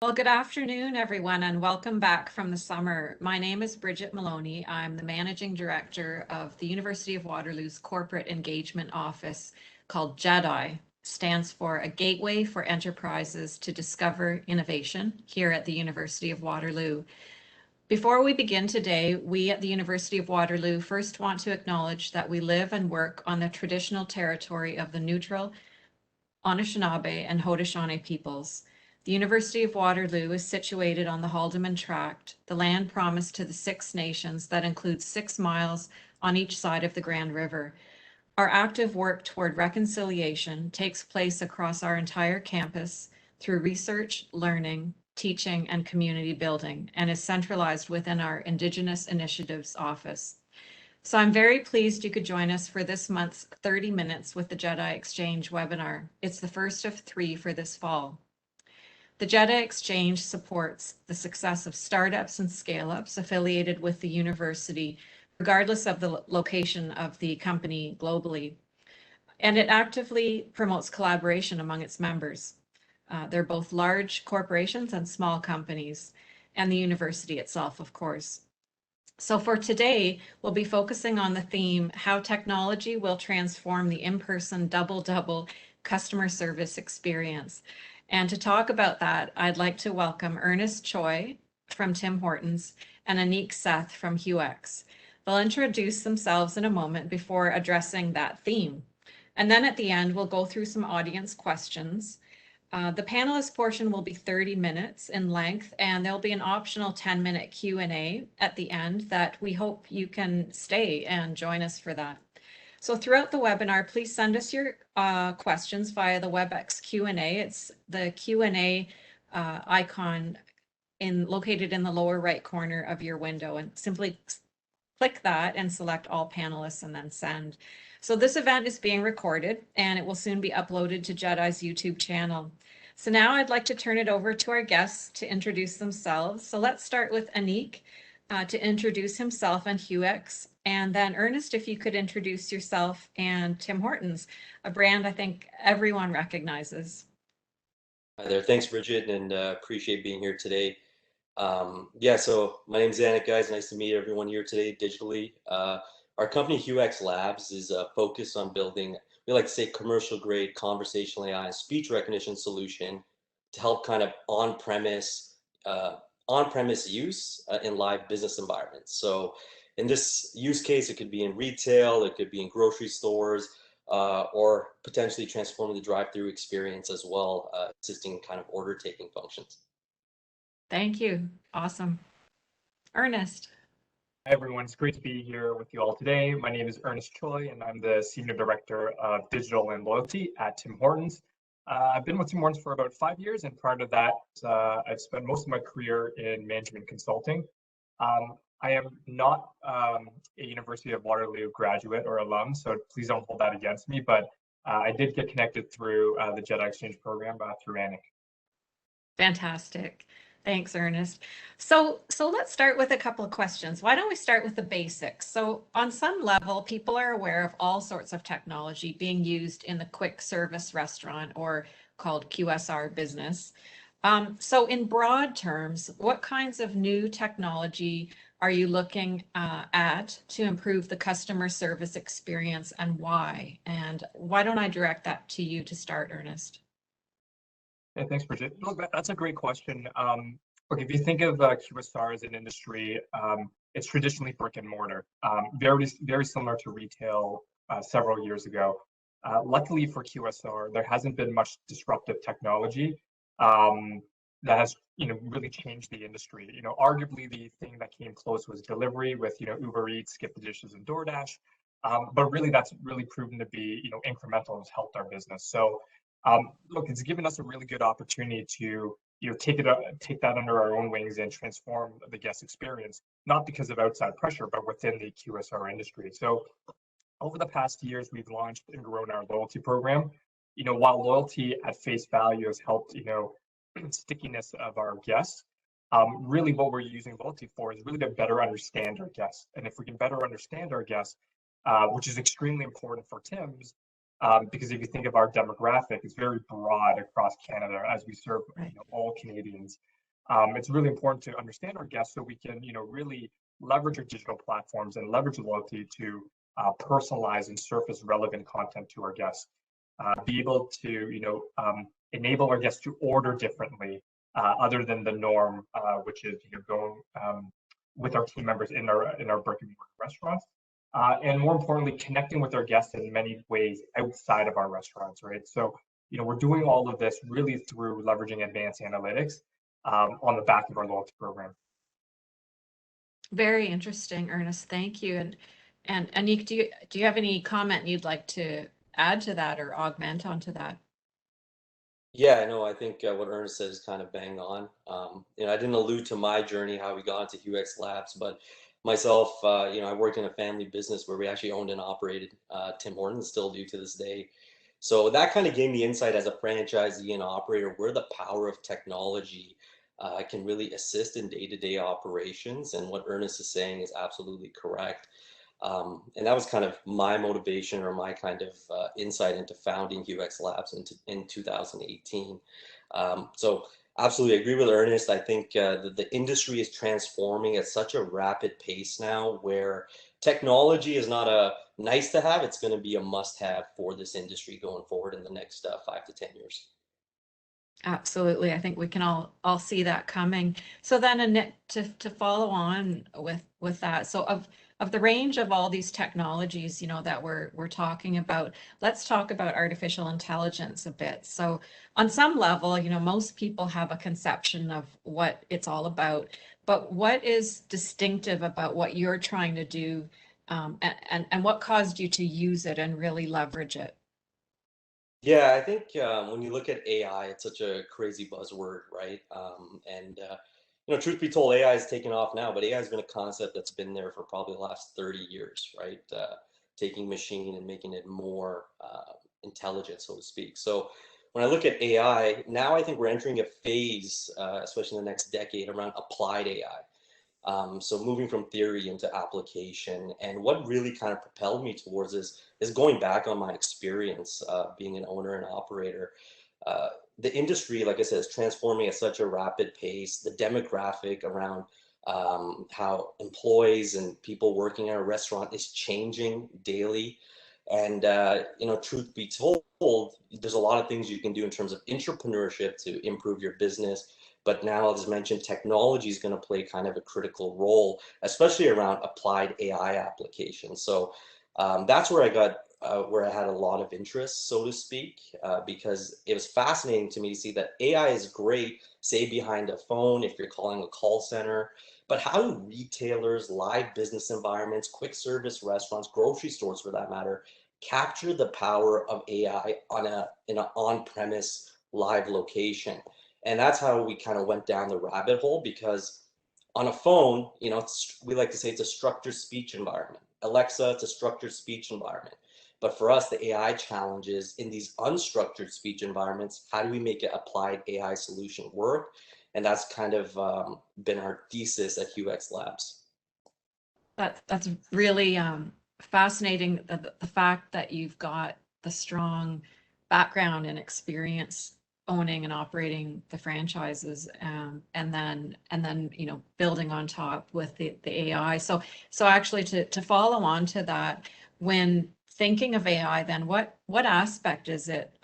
Well, good afternoon, everyone, and welcome back from the summer. My name is Bridget Maloney. I'm the Managing Director of the University of Waterloo's Corporate Engagement Office called GEDI, stands for a Gateway for Enterprises to Discover Innovation here at the University of Waterloo. Before we begin today, we at the University of Waterloo first want to acknowledge that we live and work on the traditional territory of the neutral Anishinaabe and Haudenosaunee peoples. The University of Waterloo is situated on the Haldimand Tract, the land promised to the Six Nations that includes 6 miles on each side of the Grand River. Our active work toward reconciliation takes place across our entire campus through research, learning, teaching, and community building, and is centralized within our Indigenous Initiatives Office. So I'm very pleased you could join us for this month's 30 Minutes with the GEDI Exchange webinar. It's the first of 3 for this fall. The GEDI Exchange supports the success of startups and scale-ups affiliated with the university, regardless of the location of the company globally. And it actively promotes collaboration among its members. They're both large corporations and small companies, and the university itself, of course. So for today, we'll be focusing on the theme, how technology will transform the in-person double customer service experience. And to talk about that, I'd like to welcome Ernest Choi from Tim Hortons and Anik Seth from HueX. They'll introduce themselves in a moment before addressing that theme. And then at the end, we'll go through some audience questions. The panelist portion will be 30 minutes in length, and there'll be an optional 10-minute Q&A at the end that we hope you can stay and join us for that. So throughout the webinar, please send us your questions via the Webex Q&A. It's the Q&A icon located in the lower right corner of your window, and simply click that and select all panelists and then send. So this event is being recorded and it will soon be uploaded to GEDI's YouTube channel. So now I'd like to turn it over to our guests to introduce themselves. So let's start with Anik to introduce himself and HueX. And then Ernest, if you could introduce yourself and Tim Hortons, a brand I think everyone recognizes. Hi there. Thanks, Bridget, and appreciate being here today. So my name's Anik, guys. Nice to meet everyone here today digitally. Our company, HueX Labs, is focused on building, we like to say, commercial-grade conversational AI and speech recognition solution to help kind of on-premise use in live business environments. So in this use case, it could be in retail, it could be in grocery stores, or potentially transforming the drive-through experience as well, assisting kind of order-taking functions. Thank you. Awesome. Ernest. Hi, everyone. It's great to be here with you all today. My name is Ernest Choi, and I'm the Senior Director of Digital and Loyalty at Tim Hortons. I've been with Tim Hortons for about 5 years, and prior to that, I've spent most of my career in management consulting. I am not a University of Waterloo graduate or alum, so please don't hold that against me, but I did get connected through the GEDI Exchange program through Anik. Fantastic. Thanks, Ernest. So let's start with a couple of questions. Why don't we start with the basics? So on some level, people are aware of all sorts of technology being used in the quick service restaurant, or called QSR business. So in broad terms, what kinds of new technology are you looking at to improve the customer service experience, and why? And why don't I direct that to you to start, Ernest? Hey, thanks, Bridget. Look, that's a great question. Look, if you think of QSR as an industry, it's traditionally brick and mortar, very similar to retail several years ago. Luckily for QSR, there hasn't been much disruptive technology that has, really changed the industry. Arguably the thing that came close was delivery with, Uber Eats, Skip the Dishes, and DoorDash. But really, that's really proven to be, incremental and has helped our business. So. Look, it's given us a really good opportunity to take that under our own wings and transform the guest experience, not because of outside pressure, but within the QSR industry. So over the past years, we've launched and grown our loyalty program. While loyalty at face value has helped, stickiness of our guests, really what we're using loyalty for is really to better understand our guests. And if we can better understand our guests, which is extremely important for Tim's, because if you think of our demographic, it's very broad across Canada as we serve all Canadians. It's really important to understand our guests so we can really leverage our digital platforms and leverage loyalty to personalize and surface relevant content to our guests. Be able to enable our guests to order differently other than the norm, which is going with our team members in our brick and mortar restaurants. And more importantly, connecting with our guests in many ways outside of our restaurants, right? So, we're doing all of this really through leveraging advanced analytics on the back of our loyalty program. Very interesting, Ernest. Thank you. And Anik, do you have any comment you'd like to add to that or augment onto that? Yeah, no, I think what Ernest said is kind of bang on. I didn't allude to my journey, how we got into HueX Labs, but myself, I worked in a family business where we actually owned and operated Tim Hortons, still do to this day. So that kind of gave me insight as a franchisee and operator where the power of technology can really assist in day-to-day operations. And what Ernest is saying is absolutely correct. And that was kind of my motivation or my kind of insight into founding HueX Labs in 2018. So absolutely agree with Ernest. I think the industry is transforming at such a rapid pace now where technology is not a nice to have, it's going to be a must have for this industry going forward in the next 5 to 10 years. Absolutely. I think we can all see that coming. So then Annette, to follow on with that. So of the range of all these technologies, that we're talking about, let's talk about artificial intelligence a bit. So on some level, most people have a conception of what it's all about, but what is distinctive about what you're trying to do, and what caused you to use it and really leverage it? Yeah, I think when you look at AI, it's such a crazy buzzword, right? Truth be told, AI is taking off now, but AI has been a concept that's been there for probably the last 30 years, right? Taking machine and making it more intelligent, so to speak. So when I look at AI, now I think we're entering a phase, especially in the next decade, around applied AI. So moving from theory into application, and what really kind of propelled me towards this is going back on my experience being an owner and operator. The industry, like I said, is transforming at such a rapid pace. The demographic around how employees and people working in a restaurant is changing daily. And truth be told, there's a lot of things you can do in terms of entrepreneurship to improve your business. But now, as mentioned, technology is going to play kind of a critical role, especially around applied AI applications. So that's where where I had a lot of interest, so to speak, because it was fascinating to me to see that AI is great, say behind a phone if you're calling a call center, but how do retailers, live business environments, quick service restaurants, grocery stores for that matter, capture the power of AI in an on-premise live location? And that's how we kind of went down the rabbit hole, because on a phone, we like to say it's a structured speech environment. Alexa, it's a structured speech environment. But for us, the AI challenge is in these unstructured speech environments, how do we make an applied AI solution work? And that's kind of been our thesis at HueX Labs. That's really fascinating, the fact that you've got the strong background and experience owning and operating the franchises, and then building on top with the AI. So actually to follow on to that, when thinking of AI, then what aspect is it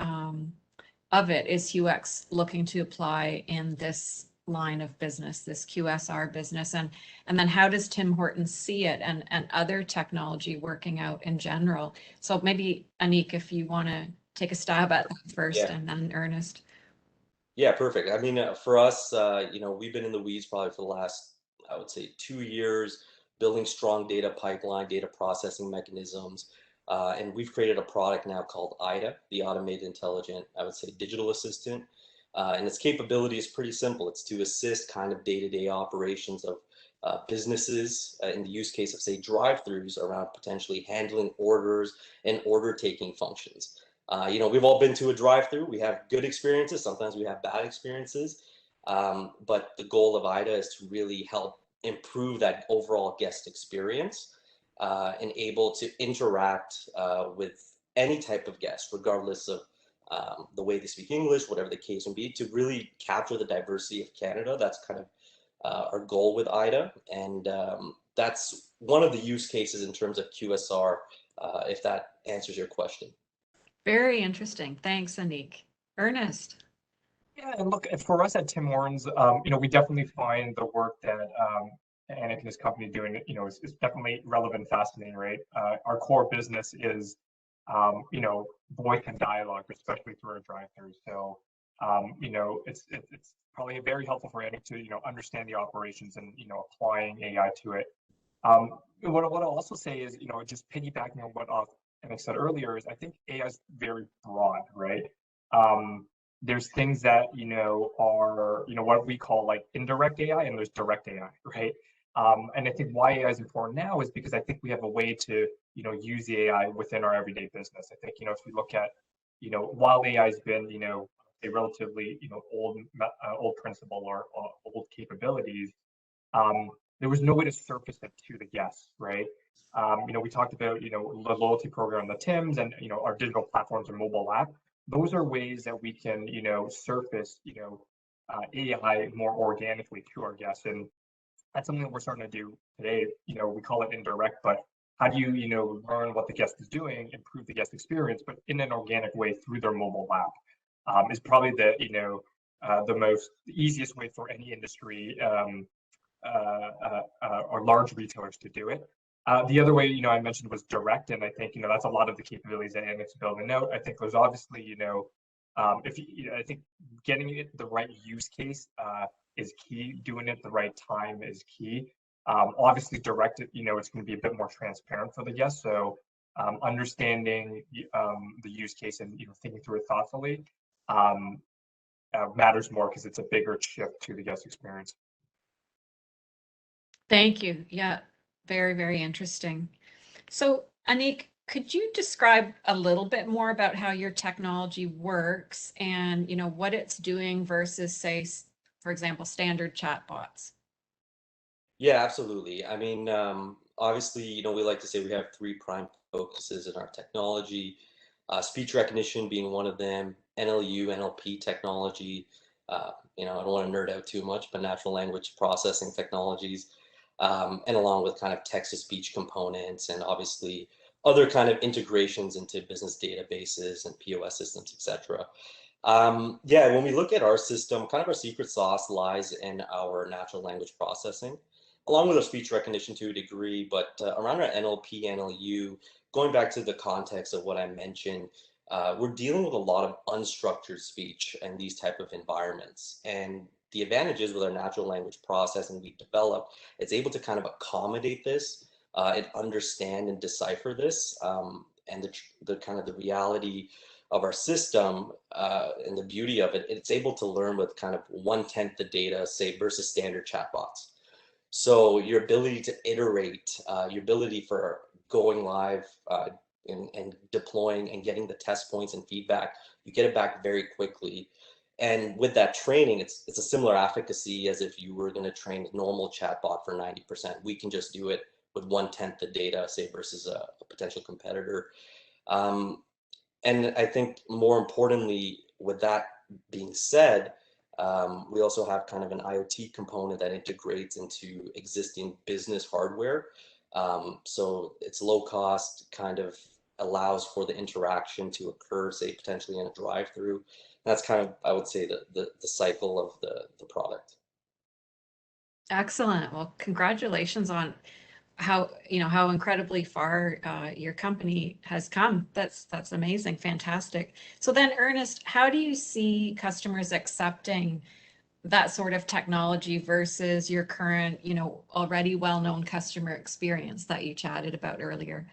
of it is HueX looking to apply in this line of business, this QSR business, and then how does Tim Hortons see it and other technology working out in general? So maybe Anik, if you want to take a stab at that first, Yeah. and then Ernest. Yeah, perfect. I mean, for us, we've been in the weeds probably for the last, I would say, 2 years, building strong data pipeline, data processing mechanisms. And we've created a product now called IDA, the Automated Intelligent, I would say, Digital Assistant. And its capability is pretty simple. It's to assist kind of day-to-day operations of businesses in the use case of, say, drive-throughs around potentially handling orders and order-taking functions. We've all been to a drive-through. We have good experiences. Sometimes we have bad experiences. But the goal of IDA is to really help improve that overall guest experience and able to interact with any type of guest, regardless of the way they speak English, whatever the case may be, to really capture the diversity of Canada. That's kind of our goal with IDA, and that's one of the use cases in terms of QSR, if that answers your question. Very interesting. Thanks, Anik. Ernest. Yeah, and look, for us at Tim Hortons, we definitely find the work that Anik and his company doing, is definitely relevant and fascinating, right? Our core business is, voice and dialogue, especially through our drive-through. So, it's probably very helpful for Anik to, understand the operations and, applying AI to it. What I'll also say is, just piggybacking on what Anik said earlier, is I think AI is very broad, right? There's things that, are, what we call like indirect AI, and there's direct AI, right? And I think why AI is important now is because I think we have a way to, use the AI within our everyday business. I think, if we look at, while AI has been, a relatively, old principle or old capabilities, there was no way to surface it to the guests, right? We talked about, the loyalty program, the Tims, and, our digital platforms and mobile app. Those are ways that we can, surface, AI more organically to our guests. And that's something that we're starting to do today. We call it indirect, but how do you, learn what the guest is doing, improve the guest experience, but in an organic way through their mobile app, is probably the, the easiest way for any industry or large retailers to do it. The other way, I mentioned was direct, and I think, that's a lot of the capabilities that Anik's building out. I think there's obviously, I think getting it the right use case is key. Doing it the right time is key. Obviously, direct, it's going to be a bit more transparent for the guest. So, understanding the use case and thinking through it thoughtfully matters more because it's a bigger shift to the guest experience. Thank you. Yeah, very, very interesting. So, Anik, could you describe a little bit more about how your technology works and, what it's doing versus, say, for example, standard chatbots? Yeah, absolutely. I mean, obviously, we like to say we have three prime focuses in our technology, speech recognition being one of them, NLU, NLP technology. I don't want to nerd out too much, but natural language processing technologies, and along with kind of text-to-speech components and obviously other kind of integrations into business databases and POS systems, etc. Yeah, when we look at our system, kind of our secret sauce lies in our natural language processing, along with our speech recognition to a degree, but around our NLP, NLU, going back to the context of what I mentioned, we're dealing with a lot of unstructured speech in these type of environments. And the advantages with our natural language processing we've developed, it's able to kind of accommodate this and understand and decipher this. And the kind of the reality of our system and the beauty of it, it's able to learn with kind of 1/10 the data, say, versus standard chatbots. So your ability to iterate, your ability for going live and deploying and getting the test points and feedback, you get it back very quickly. And with that training, it's a similar efficacy as if you were going to train a normal chatbot for 90%. We can just do it with 1/10 the data, say, versus a potential competitor. And I think more importantly, with that being said, we also have kind of an IoT component that integrates into existing business hardware. So it's low cost, kind of allows for the interaction to occur, say, potentially in a drive-through. That's kind of, I would say, the cycle of the product. Excellent. Well, congratulations on how incredibly far your company has come. That's amazing, fantastic. So then, Ernest, how do you see customers accepting that sort of technology versus your current, already well-known customer experience that you chatted about earlier?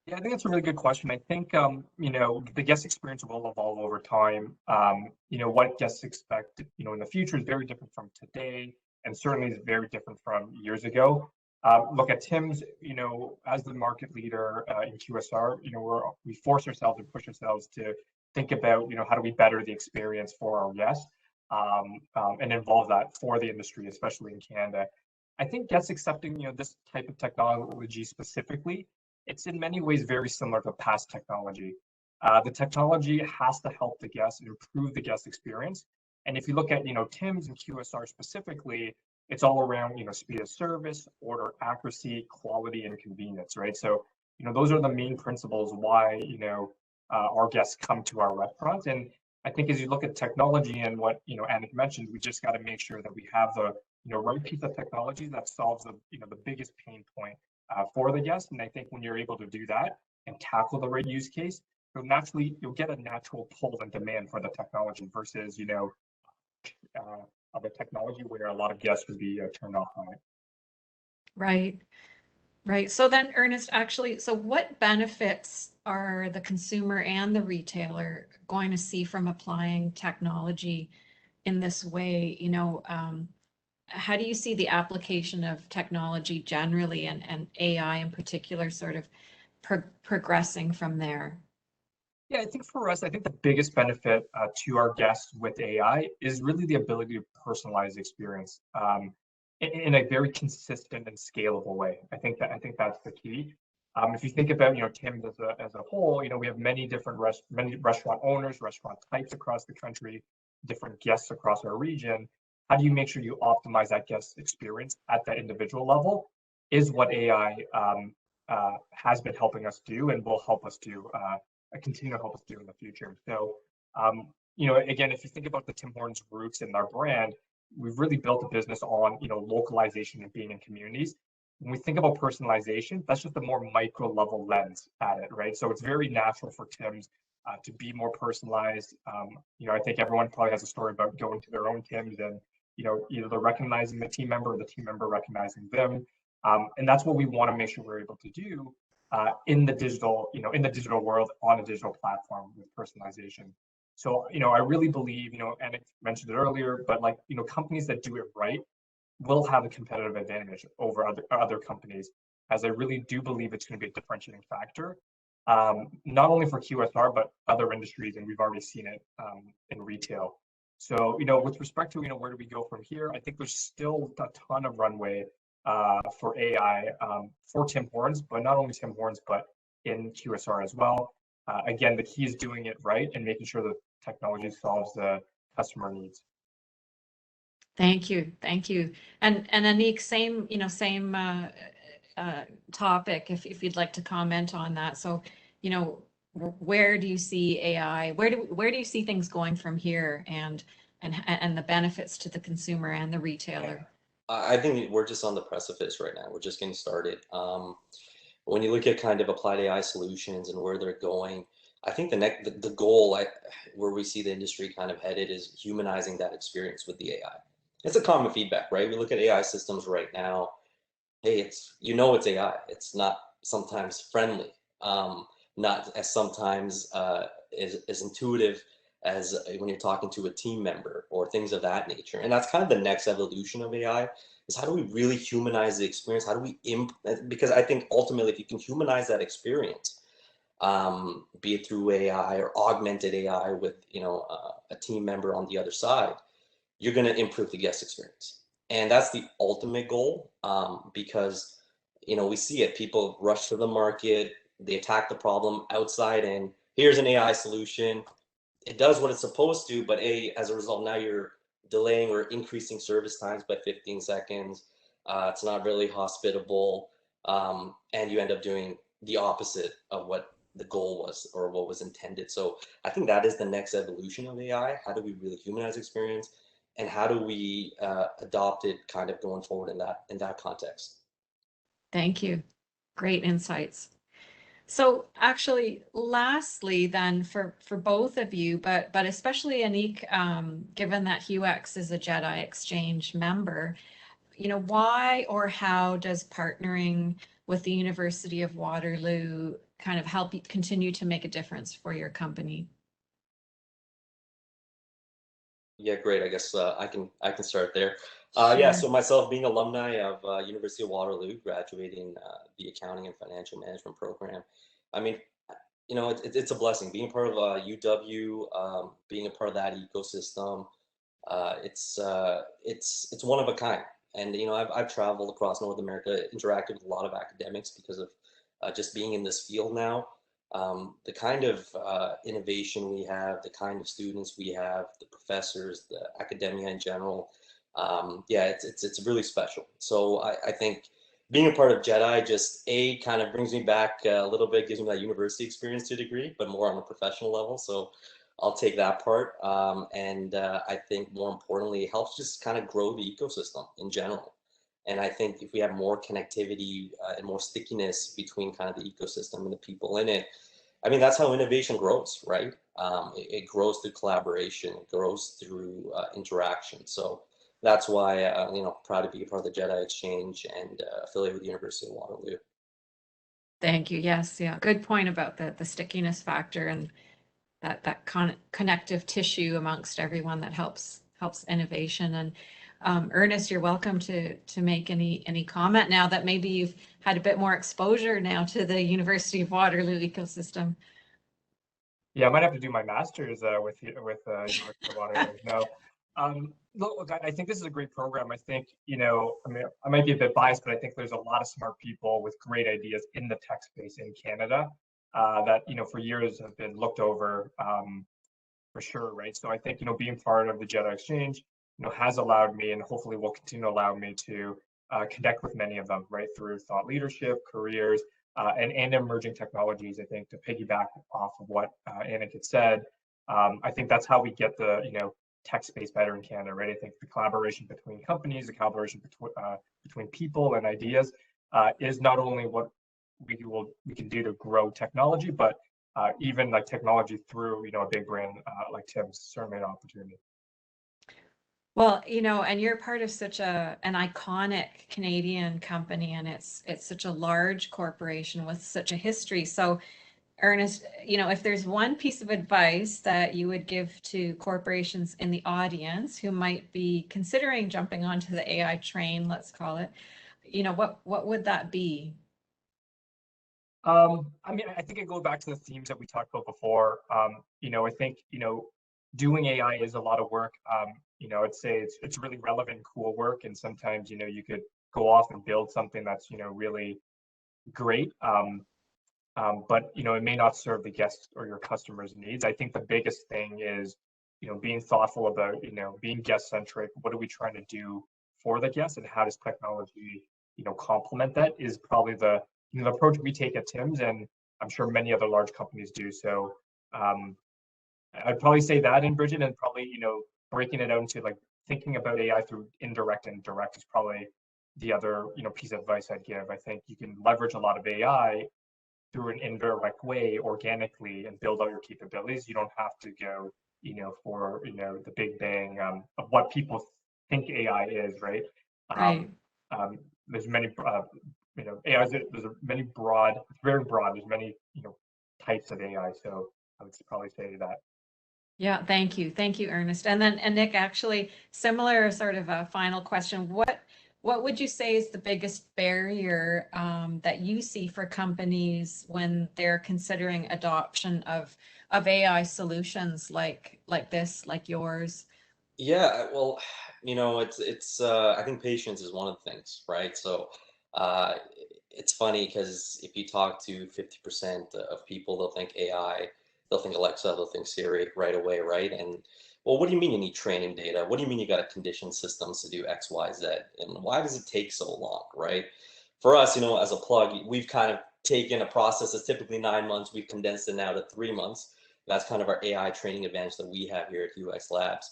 Yeah, I think that's a really good question. I think, the guest experience will evolve over time. What guests expect, in the future is very different from today, and certainly is very different from years ago. Look at Tim's, as the market leader in QSR, we force ourselves and push ourselves to think about, how do we better the experience for our guests and involve that for the industry, especially in Canada. I think guests accepting, this type of technology specifically, it's in many ways very similar to past technology. The technology has to help the guest and improve the guest experience. And if you look at, Tim's and QSR specifically, it's all around, speed of service, order accuracy, quality, and convenience, right? So, those are the main principles why, our guests come to our restaurants. And I think as you look at technology and what, Anik mentioned, we just got to make sure that we have the, right piece of technology that solves the, the biggest pain point for the guest. And I think when you're able to do that and tackle the right use case, you'll get a natural pull and demand for the technology versus, of a technology where a lot of guests would be turned off on it. Right. Right. So then, Ernest, actually, so what benefits are the consumer and the retailer going to see from applying technology in this way? How do you see the application of technology generally and AI in particular sort of progressing from there? Yeah, I think for us, I think the biggest benefit to our guests with AI is really the ability to personalize the experience in a very consistent and scalable way. I think that's the key. If you think about Tim's as a whole, we have many different many restaurant owners, restaurant types across the country, different guests across our region. How do you make sure you optimize that guest experience at that individual level? Is what AI has been helping us do and will help us do. Continue to help us do in the future. So, again, if you think about the Tim Hortons roots and our brand, we've really built a business on, localization and being in communities. When we think about personalization, that's just a more micro level lens at it, right? So it's very natural for Tim's to be more personalized. I think everyone probably has a story about going to their own Tim's and, either they're recognizing the team member or the team member recognizing them. And that's what we want to make sure we're able to do in the digital world on a digital platform with personalization. So, I really believe, and I mentioned it earlier, but companies that do it right will have a competitive advantage over other companies, as I really do believe it's going to be a differentiating factor, not only for QSR, but other industries, and we've already seen it in retail. So, with respect to, where do we go from here? I think there's still a ton of runway for AI for Tim Hortons, but not only Tim Hortons, but in QSR as well. Again, the key is doing it right and making sure the technology solves the customer needs. Thank you. Thank you. And Anik, same topic, if you'd like to comment on that. So, where do you see AI? Where do you see things going from here and the benefits to the consumer and the retailer? I think we're just on the precipice right now. We're just getting started. When you look at kind of applied AI solutions and where they're going, I think the goal where we see the industry kind of headed is humanizing that experience with the AI. It's a common feedback, right? We look at AI systems right now. Hey, it's AI. It's not sometimes friendly, not as sometimes as intuitive as when you're talking to a team member or things of that nature. And that's kind of the next evolution of AI, is how do we really humanize the experience? How do we because I think ultimately if you can humanize that experience, be it through AI or augmented AI with a team member on the other side, you're going to improve the guest experience. And that's the ultimate goal, because we see it. People rush to the market, they attack the problem outside, and here's an AI solution. It does what it's supposed to, but as a result, now you're delaying or increasing service times by 15 seconds. It's not really hospitable, and you end up doing the opposite of what the goal was or what was intended. So I think that is the next evolution of AI. How do we really humanize experience, and how do we adopt it kind of going forward in that context? Thank you. Great insights. So actually, lastly, then for both of you, but especially Anik, given that HueX is a GEDI Exchange member, why or how does partnering with the University of Waterloo kind of help you continue to make a difference for your company? Yeah, great. I guess I can start there. Sure. Yeah, so myself being alumni of University of Waterloo, graduating the accounting and financial management program. I mean, it's a blessing being part of UW, being a part of that ecosystem. It's one of a kind. And I've traveled across North America, interacted with a lot of academics because of just being in this field now. The kind of innovation we have, the kind of students we have, the professors, the academia in general, yeah, it's really special. So I think being a part of GEDI just kind of brings me back a little bit, gives me that university experience to a degree, but more on a professional level. So I'll take that part. And I think more importantly, it helps just kind of grow the ecosystem in general. And I think if we have more connectivity and more stickiness between kind of the ecosystem and the people in it, I mean, that's how innovation grows, right? It grows through collaboration, it grows through interaction. So that's why, proud to be a part of the GEDI Exchange and affiliated with the University of Waterloo. Thank you. Yes, yeah. Good point about the stickiness factor and that connective tissue amongst everyone that helps innovation. And Ernest, you're welcome to make any comment now that maybe you've had a bit more exposure now to the University of Waterloo ecosystem. Yeah, I might have to do my master's with University of Waterloo. No, look, I think this is a great program. I think, I mean, I might be a bit biased, but I think there's a lot of smart people with great ideas in the tech space in Canada that, for years have been looked over for sure, right? So I think, being part of the GEDI Exchange, has allowed me and hopefully will continue to allow me to connect with many of them, right, through thought leadership, careers, and emerging technologies. I think to piggyback off of what Anik had said, I think that's how we get the tech space better in Canada, right? I think the collaboration between companies, the collaboration between people and ideas is not only what we can do to grow technology, but even like technology through a big brand like Tim's certainly an opportunity. Well, and you're part of such an iconic Canadian company, and it's such a large corporation with such a history. So, Ernest, if there's one piece of advice that you would give to corporations in the audience who might be considering jumping onto the AI train, let's call it, what would that be? I mean, I think I go back to the themes that we talked about before. I think, doing AI is a lot of work. I'd say it's really relevant, cool work. And sometimes, you could go off and build something that's, really great. But, it may not serve the guests or your customers' needs. I think the biggest thing is, being thoughtful about, being guest centric. What are we trying to do for the guests, and how does technology, complement that is probably the approach we take at Tim's, and I'm sure many other large companies do. So I'd probably say that in Bridget, and probably, breaking it out into like thinking about AI through indirect and direct is probably the other, piece of advice I'd give. I think you can leverage a lot of AI through an indirect way organically and build out your capabilities. You don't have to go, for, the big bang of what people think AI is, right? Right. There's many, AI, there's many broad, it's very broad. There's many, types of AI. So I would probably say that. Yeah, thank you. Thank you, Ernest. And Nick, actually, similar sort of a final question. What would you say is the biggest barrier that you see for companies when they're considering adoption of AI solutions like this, like yours? Yeah, well, it's I think patience is one of the things, right? So uh, it's funny because if you talk to 50% of people, they'll think AI, they'll think Alexa, they'll think Siri right away, right? And well, what do you mean you need training data? What do you mean you got to condition systems to do X, Y, Z? And why does it take so long, right? For us, as a plug, we've kind of taken a process that's typically 9 months, we've condensed it now to 3 months. That's kind of our AI training advantage that we have here at HueX Labs.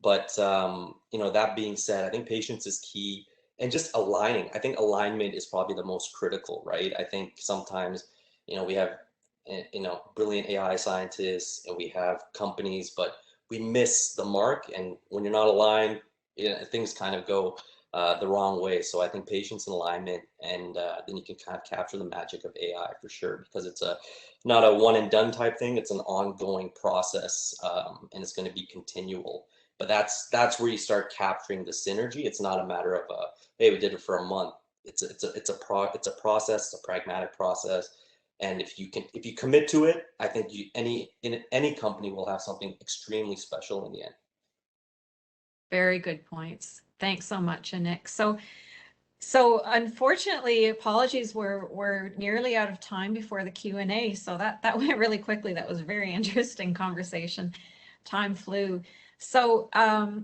But that being said, I think patience is key, and just aligning. I think alignment is probably the most critical, right? I think sometimes, we have brilliant AI scientists and we have companies, but we miss the mark. And when you're not aligned, things kind of go the wrong way. So I think patience and alignment, and then you can kind of capture the magic of AI for sure, because it's not a one and done type thing. It's an ongoing process, and it's going to be continual. But that's where you start capturing the synergy. It's not a matter of hey, we did it for a month. It's a process, it's a pragmatic process. And if you commit to it, I think any company will have something extremely special in the end. Very good points. Thanks so much, Nick. So So unfortunately, apologies, we're nearly out of time before the Q&A. So that went really quickly. That was a very interesting conversation. Time flew. So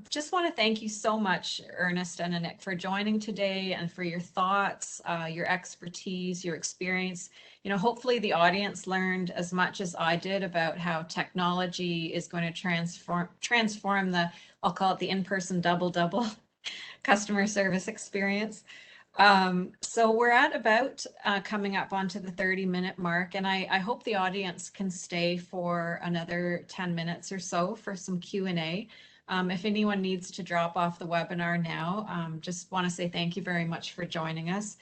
just want to thank you so much, Ernest and Nick, for joining today and for your thoughts, your expertise, your experience. You know, hopefully the audience learned as much as I did about how technology is going to transform the, I'll call it the in-person double customer service experience. So we're at about coming up onto the 30-minute mark, and I hope the audience can stay for another 10 minutes or so for some Q&A. If anyone needs to drop off the webinar now, just want to say thank you very much for joining us.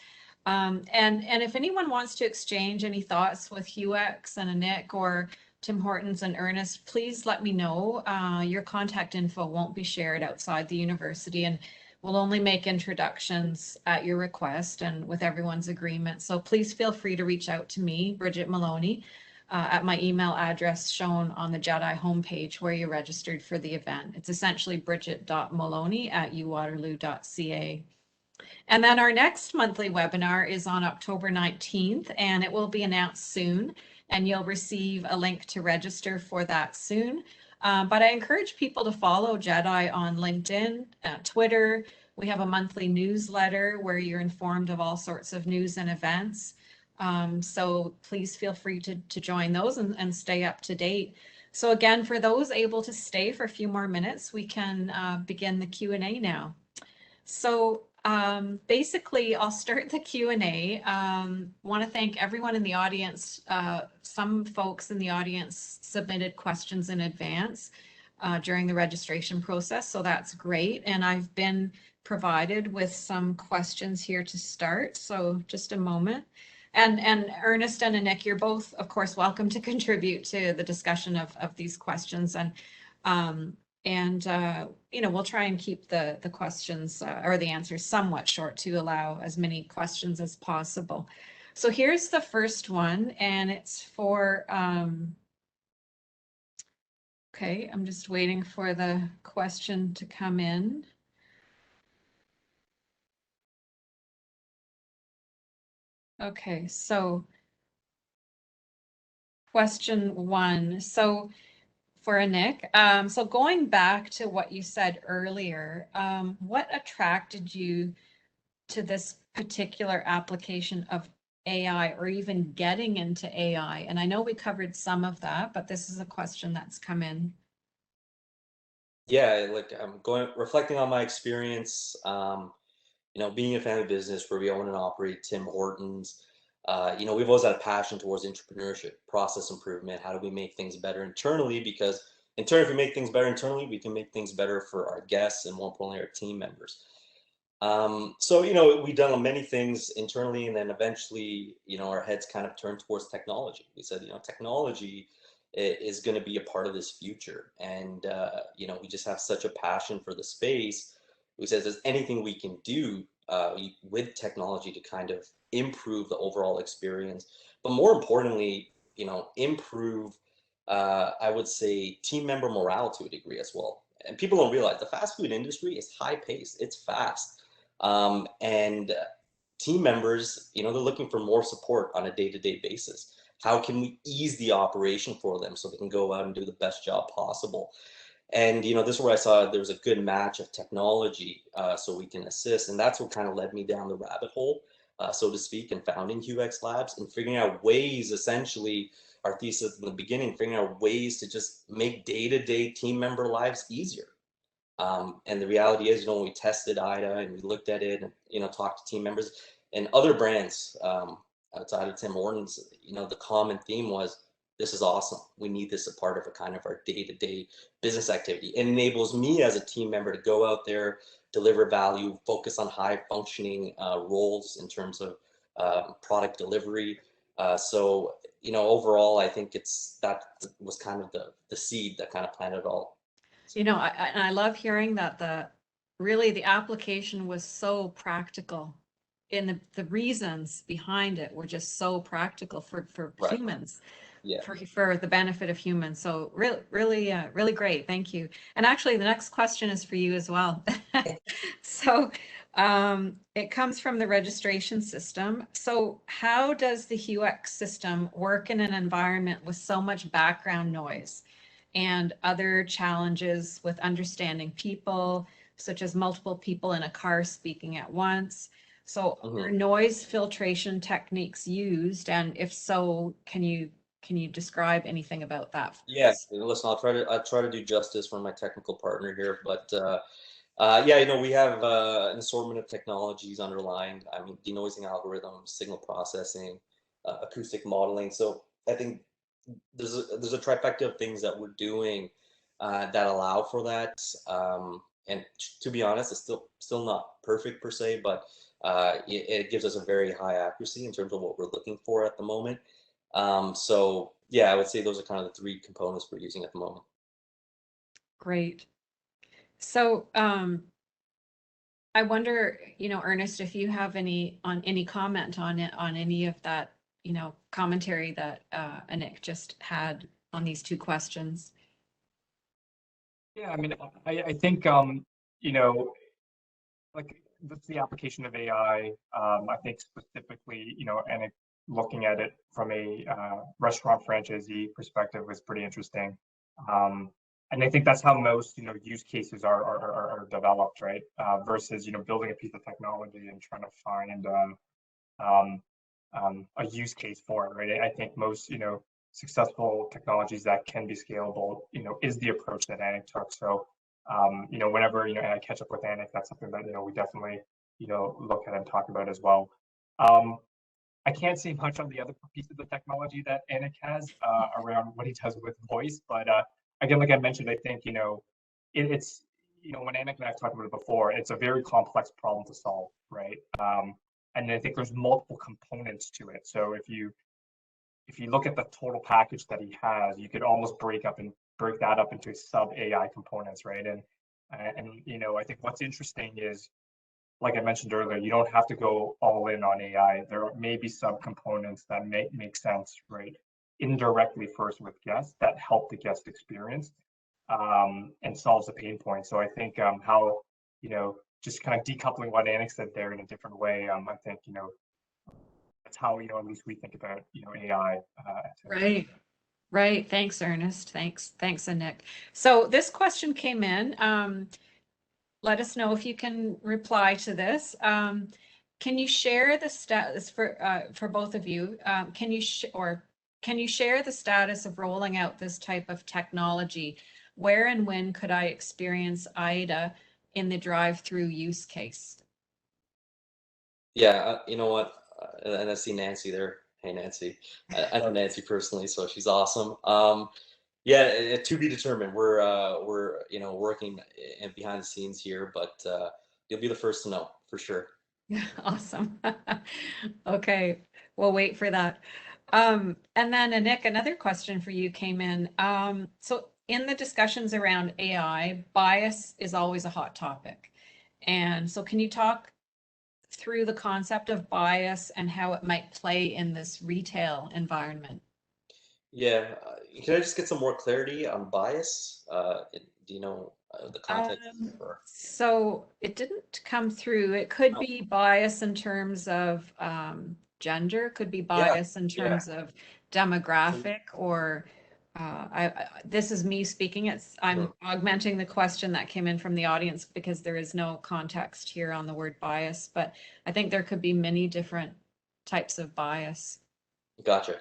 And if anyone wants to exchange any thoughts with HueX and Nick or Tim Hortons and Ernest, please let me know. Your contact info won't be shared outside the university, and we'll only make introductions at your request and with everyone's agreement. So please feel free to reach out to me, Bridget Maloney, at my email address shown on the GEDI homepage where you registered for the event. It's essentially bridget.maloney@uwaterloo.ca. And then our next monthly webinar is on October 19th, and it will be announced soon, and you'll receive a link to register for that soon. But I encourage people to follow GEDI on LinkedIn, Twitter. We have a monthly newsletter where you're informed of all sorts of news and events. So please feel free to join those and stay up to date. So again, for those able to stay for a few more minutes, we can begin the Q&A now. So basically, I'll start the Q&A. Want to thank everyone in the audience. Some folks in the audience submitted questions in advance during the registration process, so that's great. And I've been provided with some questions here to start, so just a moment. And Ernest and Nick, you're both, of course, welcome to contribute to the discussion of these questions. And you know, we'll try and keep the questions or the answers somewhat short to allow as many questions as possible. So here's the first one, and it's for, okay, I'm just waiting for the question to come in. Okay, so question one. So for Nick, so going back to what you said earlier, what attracted you to this particular application of AI or even getting into AI? And I know we covered some of that, but this is a question that's come in. Yeah, like I'm reflecting on my experience, you know, being a family business where we own and operate Tim Hortons. You know, we've always had a passion towards entrepreneurship, process improvement. How do we make things better internally? Because in turn, if we make things better internally, we can make things better for our guests and more importantly, our team members. So, you know, we've done many things internally, and then eventually, you know, our heads kind of turned towards technology. We said, you know, technology is going to be a part of this future. And, you know, we just have such a passion for the space. We said, there's anything we can do with technology to kind of improve the overall experience, but more importantly, you know, improve, I would say, team member morale to a degree as well. And people don't realize the fast food industry is high paced, it's fast. And team members, you know, they're looking for more support on a day-to-day basis. How can we ease the operation for them so they can go out and do the best job possible? And, you know, this is where I saw there was a good match of technology so we can assist. And that's what kind of led me down the rabbit hole, so to speak, and founding HueX Labs and figuring out ways, essentially, our thesis in the beginning, figuring out ways to just make day-to-day team member lives easier. And the reality is, you know, when we tested IDA and we looked at it and, you know, talked to team members and other brands outside of Tim Hortons, you know, the common theme was, this is awesome. We need this a part of a kind of our day-to-day business activity. It enables me as a team member to go out there, deliver value, focus on high functioning roles in terms of product delivery. So, you know, overall, I think that was kind of the seed that kind of planted it all. You know, I love hearing that the application was so practical, and the reasons behind it were just so practical for Right. humans. Yeah. For the benefit of humans. So really great. Thank you. And actually, the next question is for you as well. So It comes from the registration system. So how does the HueX system work in an environment with so much background noise and other challenges with understanding people, such as multiple people in a car speaking at once? So are noise filtration techniques used? And if so, can you describe anything about that? Yeah, listen, I'll try to do justice for my technical partner here, but yeah, we have an assortment of technologies underlying. I mean, denoising algorithms, signal processing, acoustic modeling. So I think there's a trifecta of things that we're doing that allow for that. And to be honest, it's still not perfect per se, but it gives us a very high accuracy in terms of what we're looking for at the moment. So yeah, I would say those are kind of the three components we're using at the moment. Great. So I wonder, Ernest, if you have any comment on it, on any of that, commentary that Nick just had on these two questions. Yeah, I mean, I think like that's the application of AI. I think specifically, and looking at it from a restaurant franchisee perspective was pretty interesting. And I think that's how most use cases are developed, right? Versus building a piece of technology and trying to find a use case for it, right? I think most successful technologies that can be scalable, is the approach that Anik took. So whenever and I catch up with Anik, that's something that we definitely look at and talk about as well. I can't say much on the other pieces of technology that Anik has around what he does with voice, but again, like I mentioned, I think it's when Anik and I've talked about it before, it's a very complex problem to solve, right? And I think there's multiple components to it. So if you look at the total package that he has, you could almost break that up into sub AI components, right? And I think what's interesting is, like I mentioned earlier, you don't have to go all in on AI. There may be sub components that make sense, right? Indirectly first with guests that help the guest experience and solves the pain point. So I think how just kind of decoupling what Anik said there in a different way. I think that's how at least we think about AI. Right. Right. Thanks, Ernest. Thanks, Nick. So this question came in. Let us know if you can reply to this. Can you share the status for both of you? Can you share the status of rolling out this type of technology? Where and when could I experience IDA in the drive-through use case? Yeah, you know what? And I see Nancy there. Hey, Nancy. I know Nancy personally, so she's awesome. Yeah, to be determined. We're working behind the scenes here, but you'll be the first to know for sure. Awesome. Okay, we'll wait for that. And then Nick, another question for you came in. So in the discussions around AI, bias is always a hot topic. And so can you talk through the concept of bias and how it might play in this retail environment? Yeah, can I just get some more clarity on bias? Do you know the context? So it didn't come through. It could be bias in terms of gender, could be bias in terms of demographic, or this is me speaking. I'm augmenting the question that came in from the audience because there is no context here on the word bias, but I think there could be many different types of bias. Gotcha.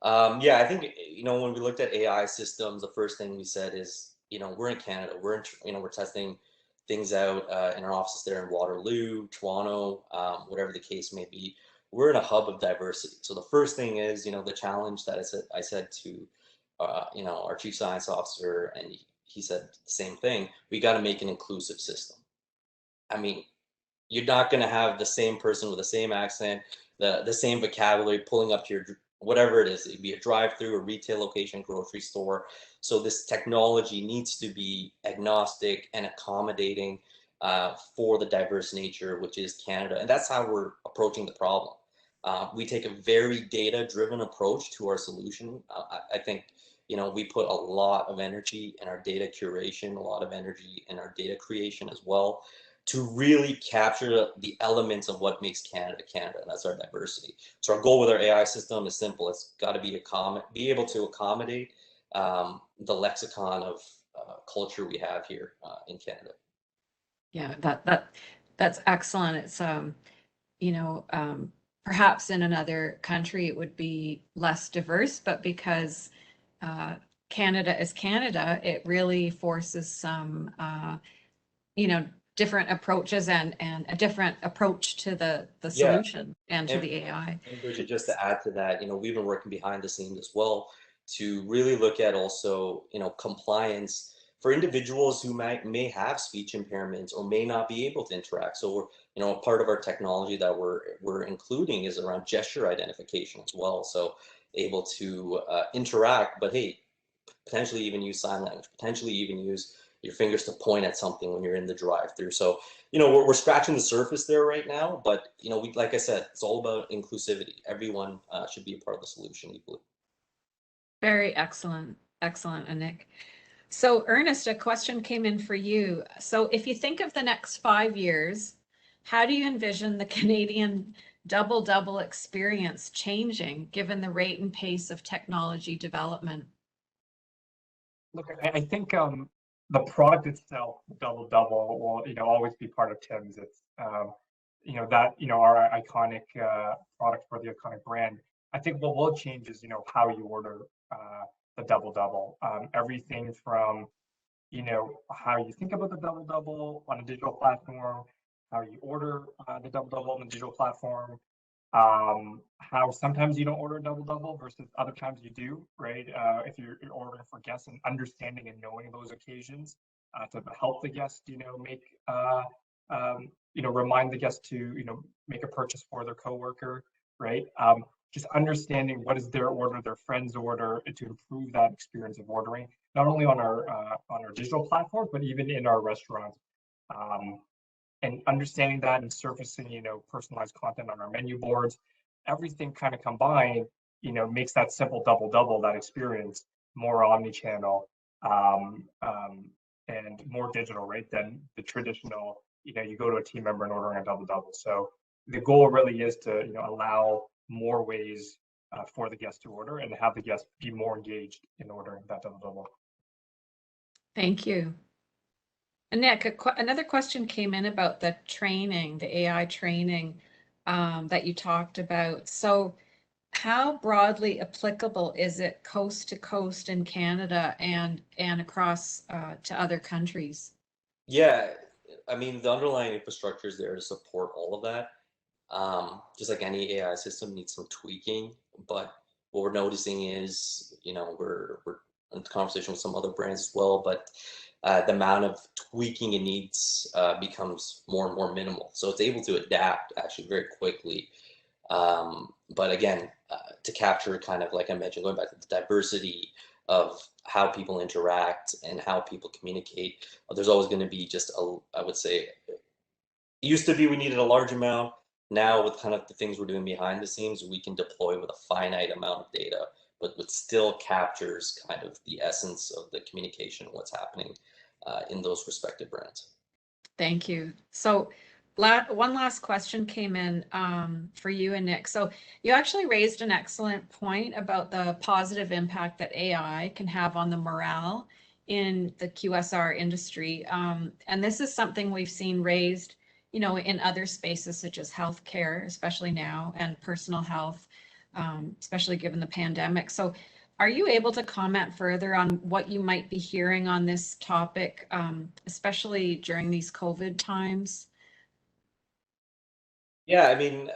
Yeah, I think when we looked at AI systems, the first thing we said is we're in Canada. We're testing things out in our offices there in Waterloo, Toronto, whatever the case may be. We're in a hub of diversity. So the first thing is the challenge that I said to our chief science officer, and he said the same thing. We got to make an inclusive system. I mean, you're not going to have the same person with the same accent, the same vocabulary pulling up to your whatever it is. It'd be a drive-through, a retail location, grocery store. So this technology needs to be agnostic and accommodating for the diverse nature, which is Canada. And that's how we're approaching the problem. We take a very data-driven approach to our solution. I think we put a lot of energy in our data curation, a lot of energy in our data creation as well, to really capture the elements of what makes Canada Canada, and that's our diversity. So our goal with our AI system is simple. It's got to be able to accommodate the lexicon of culture we have here in Canada. Yeah, that's excellent. It's perhaps in another country it would be less diverse, but because Canada is Canada, it really forces some different approaches and a different approach to the solution and to the AI. And Bridget, just to add to that, we've been working behind the scenes as well to really look at also, compliance for individuals who may have speech impairments or may not be able to interact. So we're, part of our technology that we're including is around gesture identification as well. So able to interact, but hey, potentially even use sign language, potentially even use your fingers to point at something when you're in the drive-through. So, we're scratching the surface there right now, but, like I said, it's all about inclusivity. Everyone should be a part of the solution equally. Very excellent. Excellent, Nick. So Ernest, a question came in for you. So if you think of the next 5 years, how do you envision the Canadian double experience changing given the rate and pace of technology development? Look, I think the product itself, double will always be part of Tim's. It's our iconic product for the iconic brand. I think what will change is how you order the double. Everything from how you think about the double on a digital platform, how you order the double on the digital platform, how sometimes you don't order a double versus other times you do, right? If you're ordering for guests, and understanding and knowing those occasions to help the guest, make remind the guest to make a purchase for their coworker, right? Just understanding what is their order, their friend's order, to improve that experience of ordering, not only on our digital platforms, but even in our restaurants. And understanding that and surfacing, personalized content on our menu boards, everything kind of combined, makes that simple double, that experience more omni-channel and more digital, right, than the traditional, you go to a team member and ordering a double. So the goal really is to, allow more ways for the guest to order and have the guest be more engaged in ordering that double. Thank you. And Nick, another question came in about the training, the AI training that you talked about. So how broadly applicable is it coast to coast in Canada and across to other countries? Yeah, I mean, the underlying infrastructure is there to support all of that. Just like any AI system needs some tweaking, but what we're noticing is, we're in conversation with some other brands as well, but the amount of tweaking it needs becomes more and more minimal. So it's able to adapt actually very quickly. But again, to capture kind of, like I mentioned, going back to the diversity of how people interact and how people communicate, there's always going to be just I would say, it used to be we needed a large amount. Now with kind of the things we're doing behind the scenes, we can deploy with a finite amount of data, but what still captures kind of the essence of the communication and what's happening in those respective brands. Thank you. So one last question came in for you and Nick. So you actually raised an excellent point about the positive impact that AI can have on the morale in the QSR industry. And this is something we've seen raised, in other spaces such as healthcare, especially now, and personal health, especially given the pandemic. So are you able to comment further on what you might be hearing on this topic, especially during these COVID times? Yeah, I mean,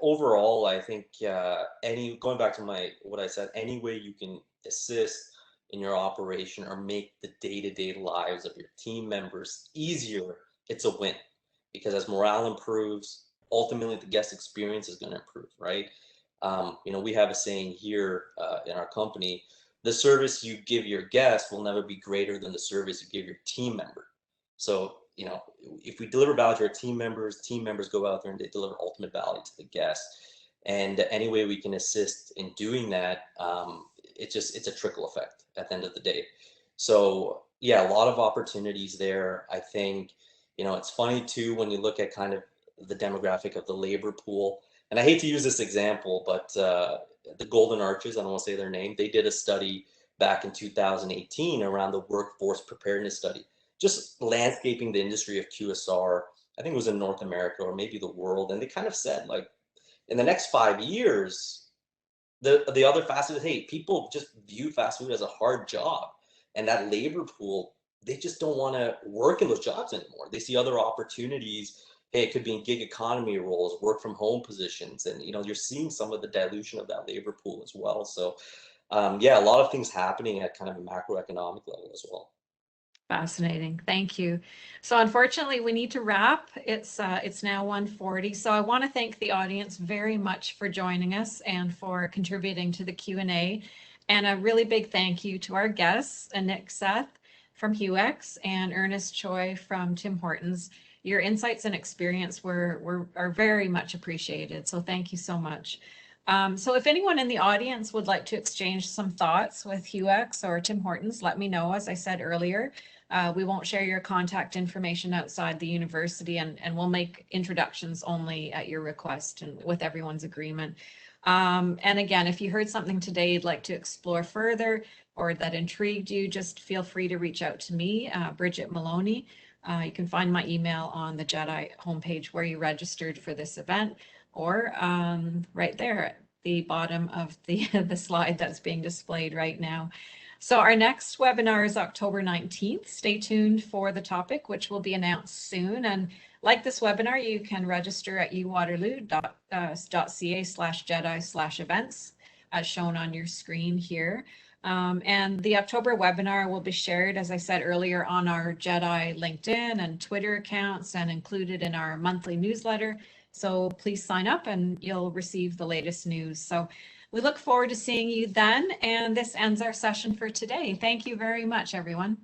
overall, I think going back to what I said, any way you can assist in your operation or make the day-to-day lives of your team members easier, it's a win. Because as morale improves, ultimately the guest experience is going to improve, right? We have a saying here in our company: the service you give your guest will never be greater than the service you give your team member. So, if we deliver value to our team members go out there and they deliver ultimate value to the guest. And any way we can assist in doing that, it's a trickle effect at the end of the day. So yeah, a lot of opportunities there. I think, You know, it's funny too when you look at kind of the demographic of the labor pool. And I hate to use this example, but the Golden Arches, I don't want to say their name, they did a study back in 2018 around the workforce preparedness study, just landscaping the industry of QSR. I think it was in North America or maybe the world. And they kind of said, like, in the next 5 years, the other facet is, hey, people just view fast food as a hard job. And that labor pool, they just don't want to work in those jobs anymore. They see other opportunities. Hey, it could be in gig economy roles, work from home positions. And, you know, you're seeing some of the dilution of that labor pool as well. So, yeah, a lot of things happening at kind of a macroeconomic level as well. Fascinating. Thank you. So unfortunately, we need to wrap. It's now 1:40. So I want to thank the audience very much for joining us and for contributing to the Q&A. And a really big thank you to our guests, GEDIx A from HueX and Ernest Choi from Tim Hortons. Your insights and experience are very much appreciated. So thank you so much. So if anyone in the audience would like to exchange some thoughts with HueX or Tim Hortons, let me know. As I said earlier, we won't share your contact information outside the university, and we'll make introductions only at your request and with everyone's agreement. And again, if you heard something today you'd like to explore further or that intrigued you, just feel free to reach out to me, Bridget Maloney. You can find my email on the GEDI homepage where you registered for this event, or right there at the bottom of the slide that's being displayed right now. So our next webinar is October 19th. Stay tuned for the topic, which will be announced soon. And like this webinar, you can register at uwaterloo.ca/GEDI/events, as shown on your screen here. And the October webinar will be shared, as I said earlier, on our GEDI LinkedIn and Twitter accounts and included in our monthly newsletter. So please sign up and you'll receive the latest news. So we look forward to seeing you then. And this ends our session for today. Thank you very much, everyone.